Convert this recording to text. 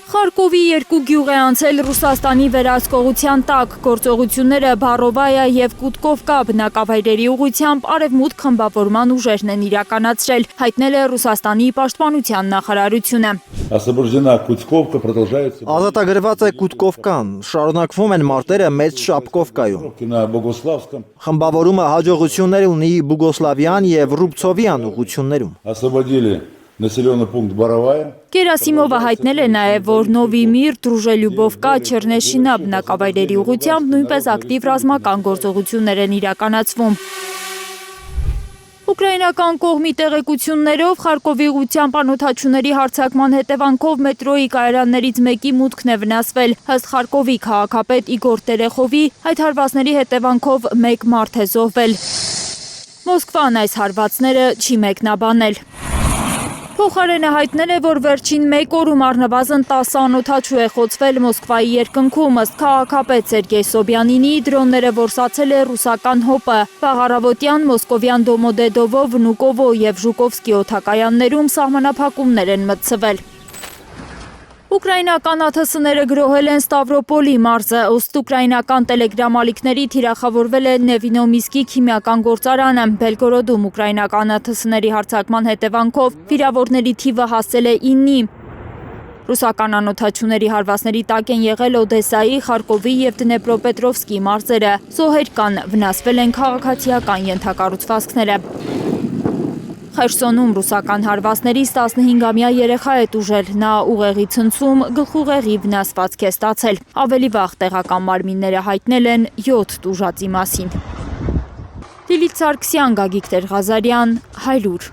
Խարկովի երկու գյուղ է անցել Ռուսաստանի վերահսկողության տակ, գործողությունները Բարովայա և Կուտկովկա բնակավայրերի ուղղությամբ արևմուտք խմբավորման ուժերն են իրականացրել, հայտնել է Ռուսաստանի պաշտպանության նախարարությունը։ Ազատագրված է Կուտկովկան, շարունակվում են մարտերը մեծ Շապկովկայում։ Խմբավորումը հաջողություններ ունի Բուգոսլավյան և Ռուբցովյան ուղղություններում։ Գերասիմովը հայտնել է նաև, որ Նովիմիր, Դրուժելյուբովկա, Չեռնեշինա բնակավայրերի ուղղությամբ նույնպես ակտիվ ռազմական գործողություններ են իրականացվում։ Ուկրաինական կողմի տեղեկություններով Խարկովի ուղղությամբ անօդաչուների հարձակման հետևանքով մետրոյի կայարաններից մեկի մուտքն է վնասվել։ Ըստ Խարկովի քաղաքապետ Իգոր Տերեխովի, այդ հարվածների հետևանքով մեկ մարդ է զոհվել։ Մոսկվան այս հարվածները չի մեկնաբանել։ Փոխարենը հայտնել է, որ վերջին մեկ օրում առնվազն 10 անօդաչու է խոցվել Մոսկվայի երկնքում, ըստ քաղաքապետ Սերգեյ Սոբյանինի, դրոնները որսացել է ռուսական ՀՕՊ-ը։ Վաղ առավոտյան մոսկովյան Դոմոդեդովո, Վնուկովո և Ժուկովսկի օդակայաններում սահմանափակումներ են մտցվել։ Ուկրաինական ԱԹՍ-ները գրոհել են Ստավրոպոլի մարզը, ըստ ուկրաինական տելեգրամ թիրախավորվել է Նևինոմիսկի քիմիական գործարանը, Բելգորոդում ուկրաինական ԱԹՍ-ների հարձակման հետևանքով վիրավորների թիվը հասել է 9-ի։ Ռուսական անօդաչուների հարվածների տակ են եղել Օդեսայի, Խարկովի և Դնեպրոպետրովսկի մարզերը, զոհեր կան, վնասվել են քաղաքացիական ենթակառուցվածքները։ Խերսոնում ռուսական հարվածներից 15-ամյա երեխա է տուժել, նա ուղեղի ցնցում, գլխուղեղի վնասվածք է ստացել։ Ավելի վաղ տեղական մարմինները հայտնել են 7 տուժածի մասին։ Լիլիթ Սարգսյան, Գագիկ Տեր-Ղազարյան, Հայլուր։